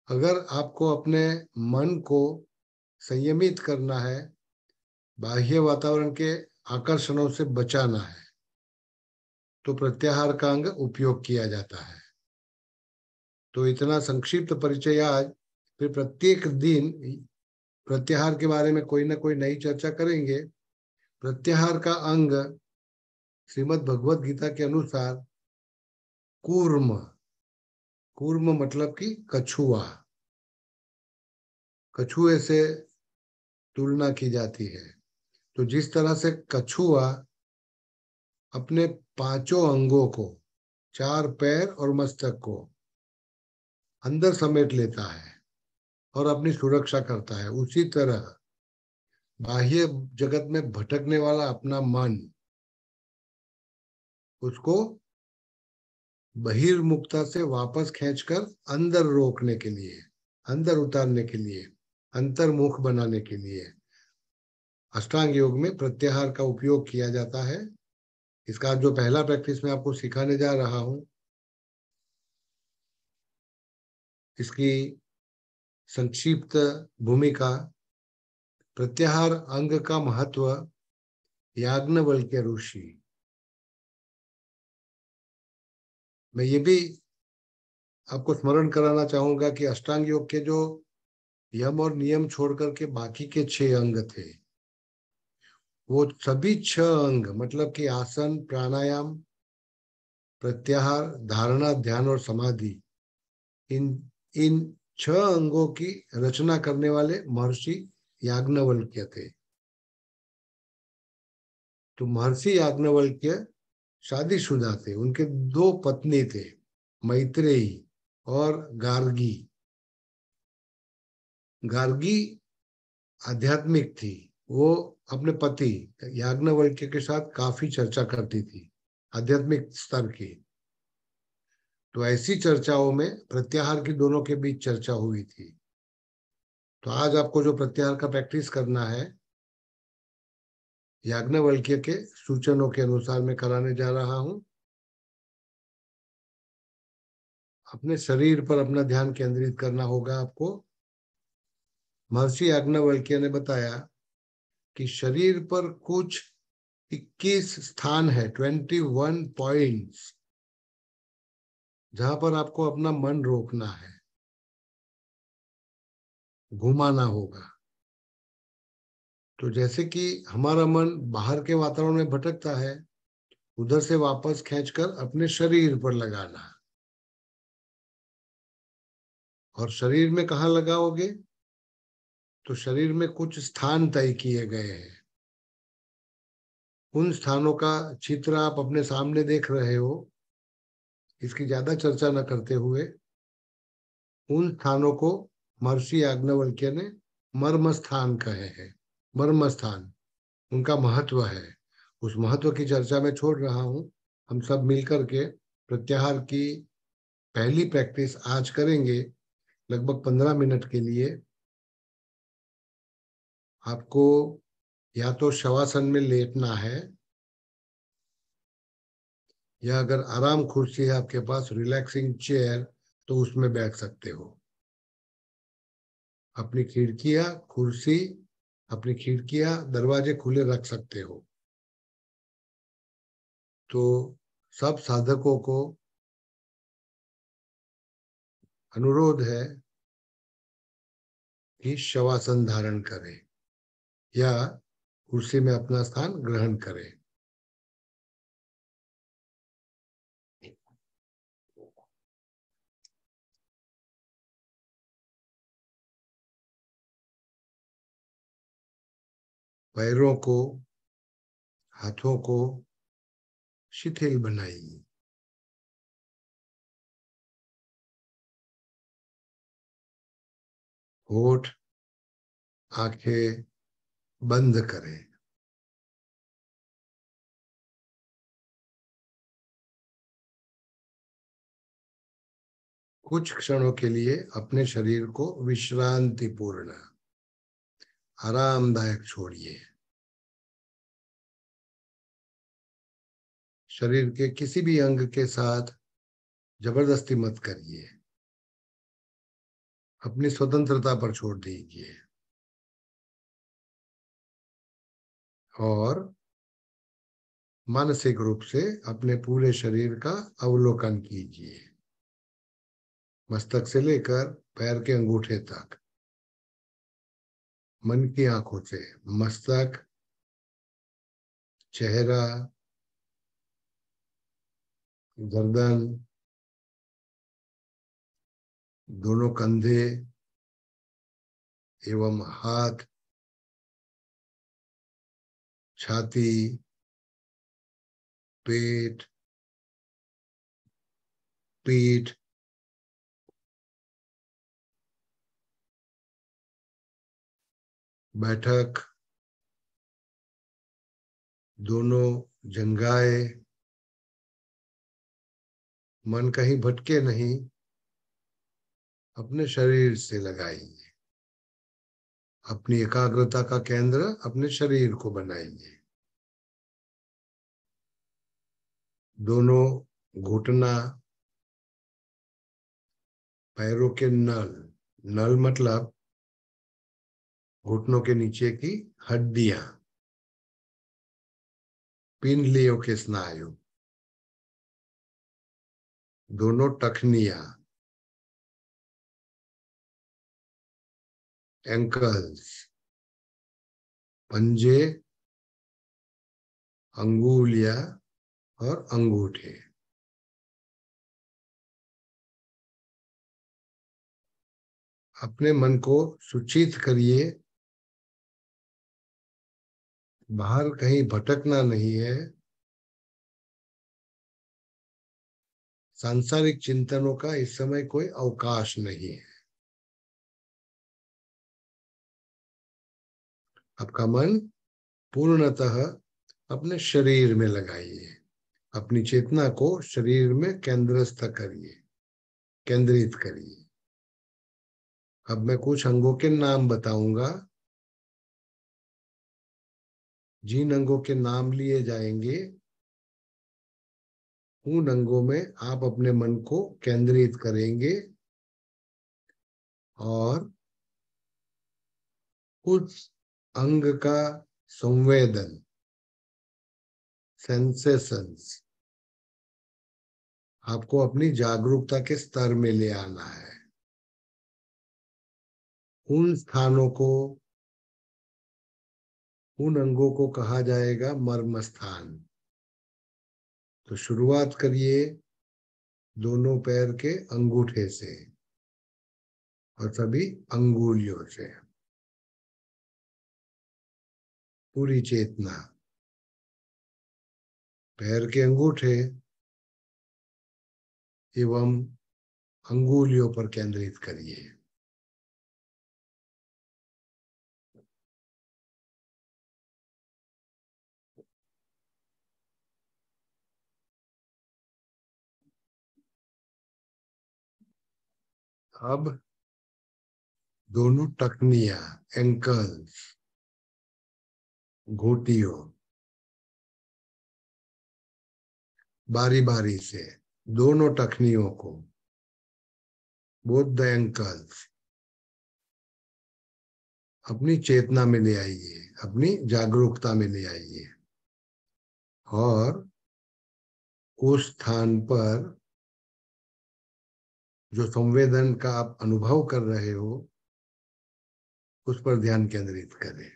अगर आपको अपने मन को संयमित करना है, बाह्य वातावरण के आकर्षणों से बचाना है, तो प्रत्याहार का अंग उपयोग किया जाता है। तो इतना संक्षिप्त परिचय आज। फिर प्रत्येक दिन प्रत्याहार के बारे में कोई ना कोई नई चर्चा करेंगे। प्रत्याहार का अंग श्रीमद् भगवत गीता के अनुसार कूर्म, कूर्म मतलब कि कछुआ, कछुए से तुलना की जाती है। तो जिस तरह से कछुआ अपने पांचों अंगों को, चार पैर और मस्तक को अंदर समेट लेता है और अपनी सुरक्षा करता है, उसी तरह बाह्य जगत में भटकने वाला अपना मन, उसको बहिर्मुखता से वापस खींचकर अंदर रोकने के लिए, अंदर उतारने के लिए, अंतर्मुख बनाने के लिए अष्टांग योग में प्रत्याहार का उपयोग किया जाता है। इसका जो पहला प्रैक्टिस मैं आपको सिखाने जा रहा हूं, इसकी संक्षिप्त भूमिका। प्रत्याहार अंग का महत्व। याज्ञवल्क्य ऋषि, मैं ये भी आपको स्मरण कराना चाहूंगा कि अष्टांग योग के जो यम और नियम छोड़ करके बाकी के 6 अंग थे, वो सभी 6 अंग मतलब कि आसन, प्राणायाम, प्रत्याहार, धारणा, ध्यान और समाधि, इन इन 6 अंगों की रचना करने वाले महर्षि याज्ञवल्क्य थे। तो महर्षि याज्ञवल्क्य शादीशुदा थे, उनके 2 पत्नी थे, मैत्रेयी और गार्गी। गार्गी आध्यात्मिक थी, वो अपने पति याज्ञवल्क्य के साथ काफी चर्चा करती थी, आध्यात्मिक स्तर की। तो ऐसी चर्चाओं में प्रत्याहार की दोनों के बीच चर्चा हुई थी। तो आज आपको जो प्रत्याहार का प्रैक्टिस करना है, याज्ञवल्क्य के सूचनों के अनुसार मैं कराने जा रहा हूं। अपने शरीर पर अपना ध्यान केंद्रित करना होगा आपको। महर्षि याज्ञवल्क्य ने बताया कि शरीर पर कुछ 21 स्थान है, 21 पॉइंट्स, जहां पर आपको अपना मन रोकना है, घुमाना होगा। तो जैसे कि हमारा मन बाहर के वातावरण में भटकता है, उधर से वापस खींचकर अपने शरीर पर लगाना। और शरीर में कहाँ लगाओगे? तो शरीर में कुछ स्थान तय किए गए हैं। उन स्थानों का चित्र आप अपने सामने देख रहे हो। इसकी ज्यादा चर्चा न करते हुए उन स्थानों को महर्षि याज्ञवल्क्य ने मर्म स्थान कहे हैं। मर्म स्थान, उनका महत्व है। उस महत्व की चर्चा में छोड़ रहा हूं। हम सब मिलकर के प्रत्याहार की पहली प्रैक्टिस आज करेंगे, लगभग 15 मिनट के लिए। आपको या तो शवासन में लेटना है, या अगर आराम कुर्सी है आपके पास, रिलैक्सिंग चेयर, तो उसमें बैठ सकते हो। अपनी खिड़कियां, कुर्सी, अपनी खिड़कियां, दरवाजे खुले रख सकते हो। तो सब साधकों को अनुरोध है कि शवासन धारण करें या कुर्सी में अपना स्थान ग्रहण करें। पैरों को, हाथों को शिथिल बनाइए। होठ, आंखें बंद करें। कुछ क्षणों के लिए अपने शरीर को विश्रांतिपूर्ण, आरामदायक छोड़िए। शरीर के किसी भी अंग के साथ जबरदस्ती मत करिए। अपनी स्वतंत्रता पर छोड़ दीजिए और मानसिक रूप से अपने पूरे शरीर का अवलोकन कीजिए, मस्तक से लेकर पैर के अंगूठे तक। मन की आंखों से मस्तक, चेहरा, गर्दन, दोनों कंधे एवं हाथ, छाती, पेट, पीठ, बैठक, दोनों जंघाएं। मन कहीं भटके नहीं, अपने शरीर से लगाइए। अपनी एकाग्रता का केंद्र अपने शरीर को बनाइए। दोनों घुटना, पैरों के नल, नल मतलब घुटनों के नीचे की हड्डियां, पिंडलियों के स्नायु, दोनों टखनियां, एंकल्स, पंजे, अंगुलियां और अंगूठे। अपने मन को सुचित करिए, बाहर कहीं भटकना नहीं है। सांसारिक चिंतनों का इस समय कोई अवकाश नहीं है। आपका मन पूर्णतः अपने शरीर में लगाइए। अपनी चेतना को शरीर में केंद्रस्थ करिए, केंद्रित करिए। अब मैं कुछ अंगों के नाम बताऊंगा। जिन अंगों के नाम लिए जाएंगे, उन अंगों में आप अपने मन को केंद्रित करेंगे और उस अंग का संवेदन, सेंसेशंस, आपको अपनी जागरूकता के स्तर में ले आना है। उन स्थानों को, उन अंगों को कहा जाएगा मर्म स्थान। तो शुरुआत करिए दोनों पैर के अंगूठे से और सभी अंगुलियों से। पूरी चेतना पैर के अंगूठे एवं अंगुलियों पर केंद्रित करिए। अब दोनों टखनियां, एंकल्स, घुटियों, बारी बारी से दोनों टखनियों को, बोथ द एंकल्स, अपनी चेतना में ले आइए, अपनी जागरूकता में ले आइए और उस स्थान पर जो संवेदन का आप अनुभव कर रहे हो उस पर ध्यान केंद्रित करें।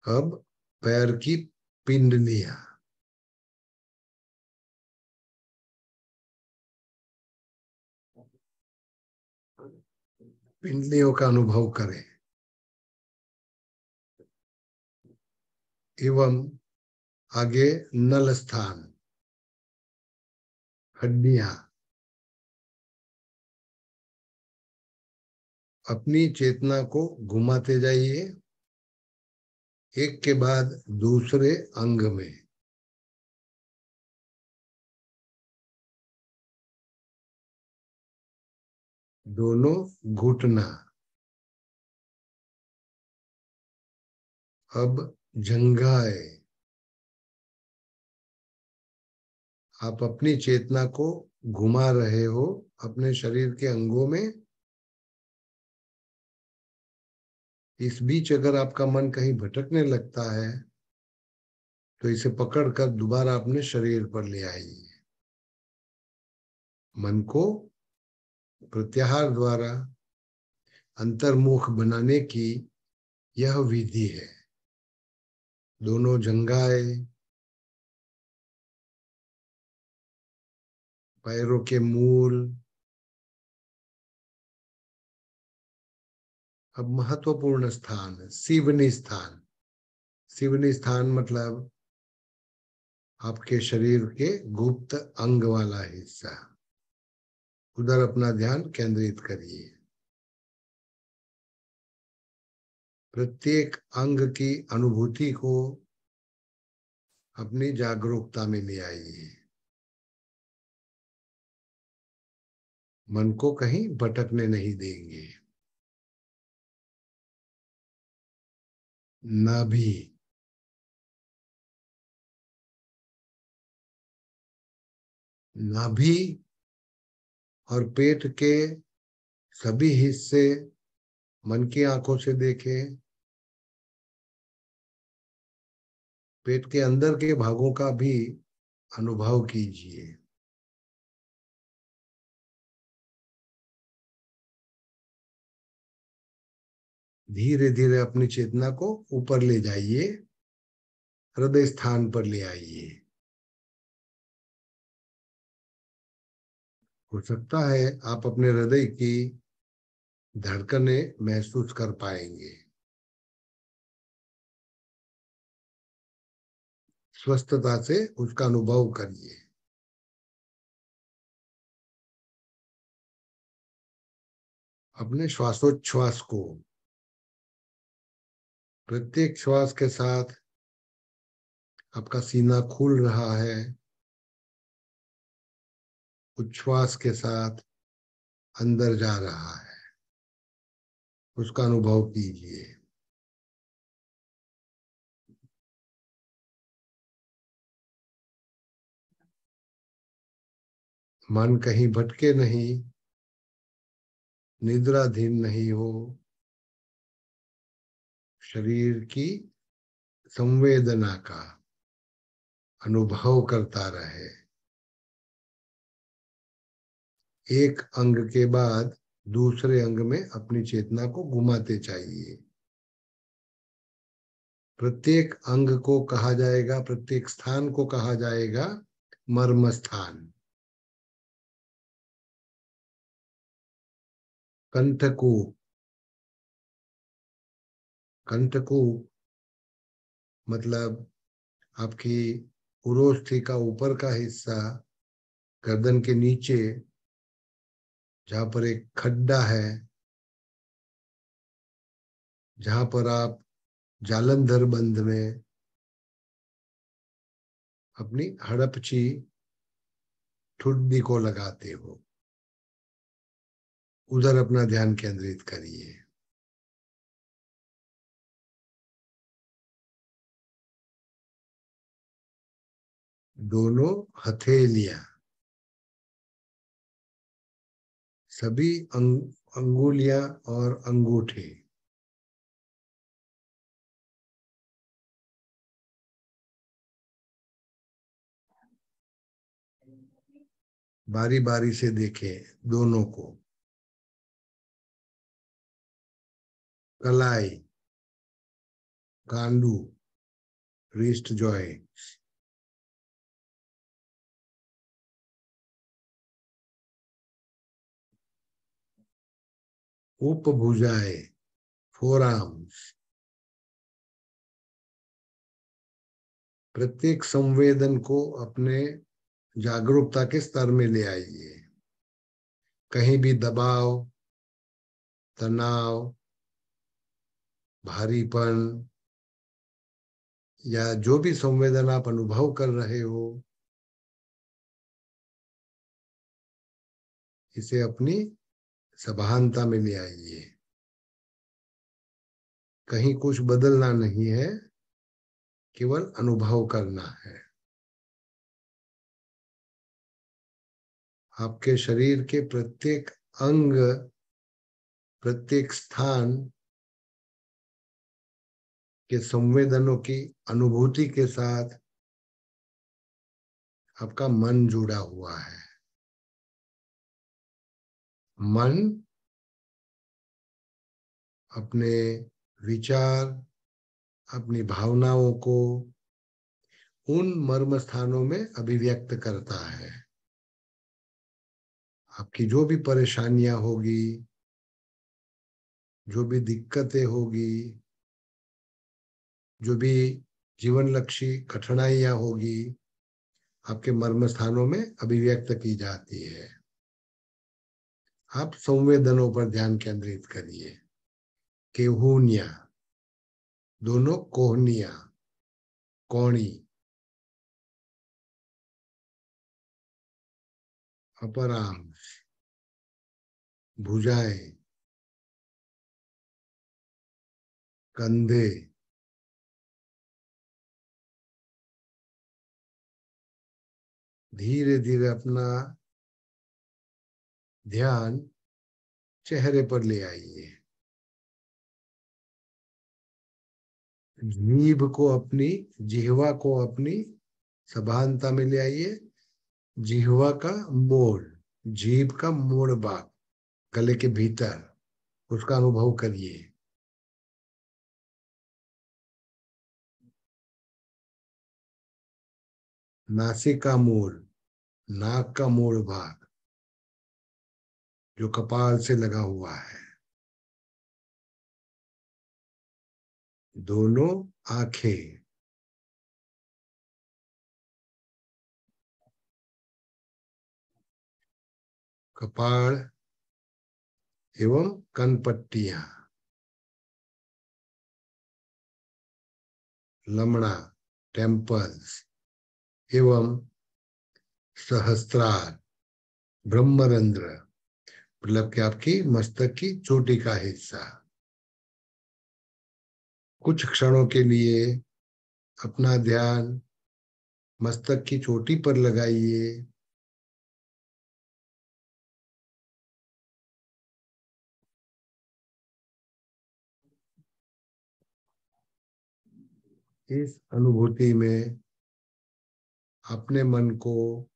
अब पैर की पिंडलियां, पिंडलियों का अनुभव करें एवं आगे नल स्थान, हड्डियां। अपनी चेतना को घुमाते जाइए एक के बाद दूसरे अंग में। दोनों घुटना, अब जंघाएं, आप अपनी चेतना को घुमा रहे हो अपने शरीर के अंगों में। इस बीच अगर आपका मन कहीं भटकने लगता है तो इसे पकड़कर दोबारा अपने शरीर पर ले आइए। मन को प्रत्याहार द्वारा अंतर्मुख बनाने की यह विधि है। दोनों जंघाएं, पैरों के मूल। अब महत्वपूर्ण स्थान, सीवनी स्थान। सीवनी स्थान मतलब आपके शरीर के गुप्त अंग वाला हिस्सा। उधर अपना ध्यान केंद्रित करिए। प्रत्येक अंग की अनुभूति को अपनी जागरूकता में ले आइए। मन को कहीं भटकने नहीं देंगे। नाभि, नाभि और पेट के सभी हिस्से मन की आंखों से देखें। पेट के अंदर के भागों का भी अनुभव कीजिए। धीरे धीरे अपनी चेतना को ऊपर ले जाइए, हृदय स्थान पर ले आइए। हो सकता है आप अपने हृदय की धड़कनें महसूस कर पाएंगे। स्वस्थता से उसका अनुभव करिए। अपने श्वासोच्छ्वास को, प्रत्येक श्वास के साथ आपका सीना खुल रहा है, उच्छ्वास के साथ अंदर जा रहा है, उसका अनुभव कीजिए। मन कहीं भटके नहीं, निद्राधीन नहीं हो, शरीर की संवेदना का अनुभव करता रहे। एक अंग के बाद दूसरे अंग में अपनी चेतना को घुमाते चाहिए। प्रत्येक अंग को कहा जाएगा, प्रत्येक स्थान को कहा जाएगा मर्म स्थान। कंठकूप, कंठकूप मतलब आपकी उरोस्थि का ऊपर का हिस्सा, गर्दन के नीचे जहां पर एक खड्डा है, जहां पर आप जालंधर बंद में अपनी हड़पची ठुड्डी को लगाते हो, उधर अपना ध्यान केंद्रित करिए। दोनों हथेलियां, सभी अंगुलियां और अंगूठे बारी बारी से देखें दोनों को। कलाई, कांडू, रिस्ट जॉइंट, उपभुजाएं, फोर आर्म्स। प्रत्येक संवेदन को अपने जागरूकता के स्तर में ले आइए। कहीं भी दबाव, तनाव, भारीपन या जो भी संवेदन आप अनुभव कर रहे हो, इसे अपनी सभानता में ले आइए। कहीं कुछ बदलना नहीं है, केवल अनुभव करना है। आपके शरीर के प्रत्येक अंग, प्रत्येक स्थान के संवेदनों की अनुभूति के साथ आपका मन जुड़ा हुआ है। मन अपने विचार, अपनी भावनाओं को उन मर्म स्थानों में अभिव्यक्त करता है। आपकी जो भी परेशानियां होगी, जो भी दिक्कतें होगी, जो भी जीवन लक्ष्य कठिनाइयां होगी, आपके मर्म स्थानों में अभिव्यक्त की जाती है। आप संवेदनों पर ध्यान केंद्रित करिए। केहूनिया, दोनों कोहनिया, कौड़ी, अपर आर्म, भुजाएं, कंधे, धीरे धीरे अपना ध्यान चेहरे पर ले आइए। जिह्वा को अपनी सभानता में ले आइए। जिह्वा का मोड़, जीभ का मोड़ भाग गले के भीतर, उसका अनुभव करिए। नासिक का मोड़, नाक का मोड़ भाग जो कपाल से लगा हुआ है। दोनों आंखें, कपाल एवं कनपट्टियां, लमड़ा, टेम्पल्स एवं सहस्त्रार, ब्रह्मरंध्र, मतलब कि आपकी मस्तक की चोटी का हिस्सा। कुछ क्षणों के लिए अपना ध्यान मस्तक की चोटी पर लगाइए। इस अनुभूति में अपने मन को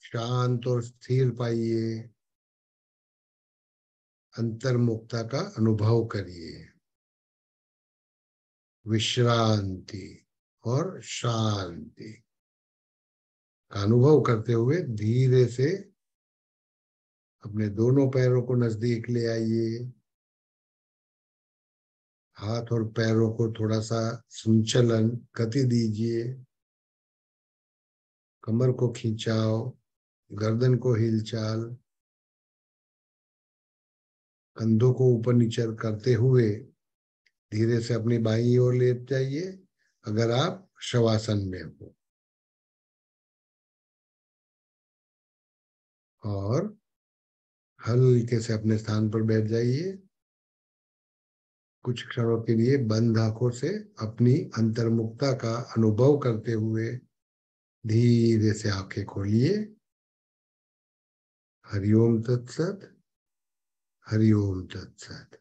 शांत और स्थिर पाइए। अंतर्मुखता का अनुभव करिए। विश्रांति और शांति का अनुभव करते हुए धीरे से अपने दोनों पैरों को नजदीक ले आइए। हाथ और पैरों को थोड़ा सा संचलन, गति दीजिए। कमर को खिंचाओ, गर्दन को हिलचाल, कंधों को ऊपर नीचे करते हुए धीरे से अपनी बाईं ओर लेट जाइए अगर आप शवासन में हो, और हल्के से अपने स्थान पर बैठ जाइए। कुछ क्षणों के लिए बंद आंखों से अपनी अंतर्मुखता का अनुभव करते हुए धीरे से आंखें खोलिए। हरिओम तत्सत, हरिओम तत्सत।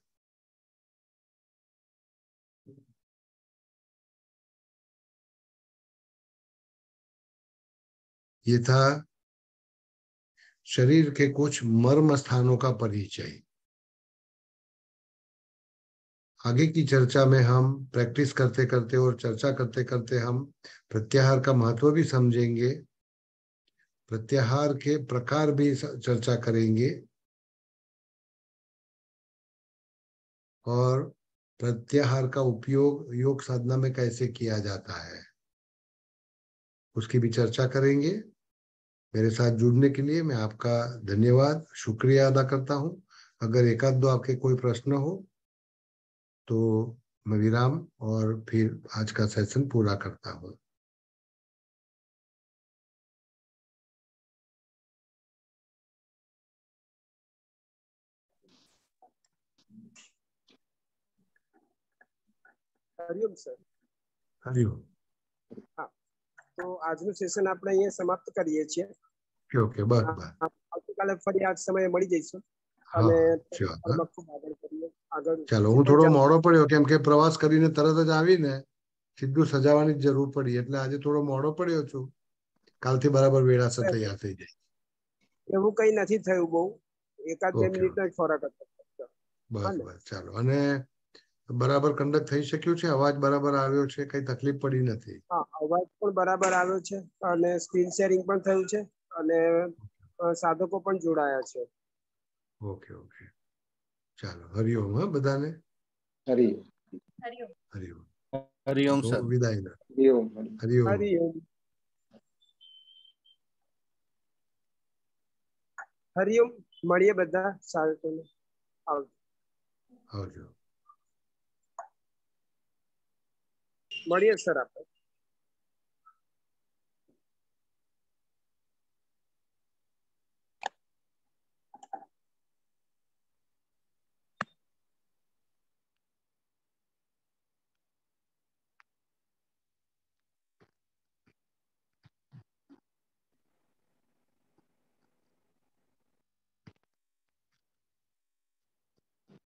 ये था शरीर के कुछ मर्म स्थानों का परिचय। आगे की चर्चा में हम प्रैक्टिस करते करते और चर्चा करते करते हम प्रत्याहार का महत्व भी समझेंगे, प्रत्याहार के प्रकार भी चर्चा करेंगे, और प्रत्याहार का उपयोग योग साधना में कैसे किया जाता है उसकी भी चर्चा करेंगे। मेरे साथ जुड़ने के लिए मैं आपका धन्यवाद, शुक्रिया अदा करता हूं। अगर एक आध दो आपके कोई प्रश्न हो तो मैं विराम और फिर आज का सेशन पूरा करता हूं। હરિઓમ સર. हरिओम. હા, તો આજનું સેશન આપણે અહીંયા સમાપ્ત કરીએ છીએ. ઓકે બસ બસ. આવતીકાલે ફરી આ સમયે મળી જઈશું હા અને sure, ખૂબ આગળ કરીએ. આગળ ચાલો. હું થોડો મોડો પડ્યો કેમ કે પ્રવાસ કરીને તરત જ આવીને સીધું સજાવાની જ જરૂર પડી, એટલે આજે થોડો મોડો પડ્યો છું. કાલથી બરાબર વેળાસર તૈયાર થઈ જાય. એવું કઈ નથી થયું, બહુ 1-2 ઓકે મિનિટનો જ ફરક હતો. બસ બસ ચાલો. અને બરાબર કન્ડક્ટ થઈ શક્યું છે? અવાજ બરાબર આવ્યો છે? કઈ તકલીફ પડી નથી? હા, અવાજ પણ બરાબર આવ્યો છે અને સ્ક્રીન શેરિંગ પણ થયું છે અને સાધકો પણ જોડાયા છે. ઓકે ઓકે ચાલો. હરિઓમ. હા બધાને હરિઓમ. હરિઓમ. હરિઓમ તો સર. વિદાય. હરિઓમ. હરિઓમ. હરિઓમ. હરિઓમ. મળીએ બધા સાધકોને. આવજો. મળીએ સર આપણે.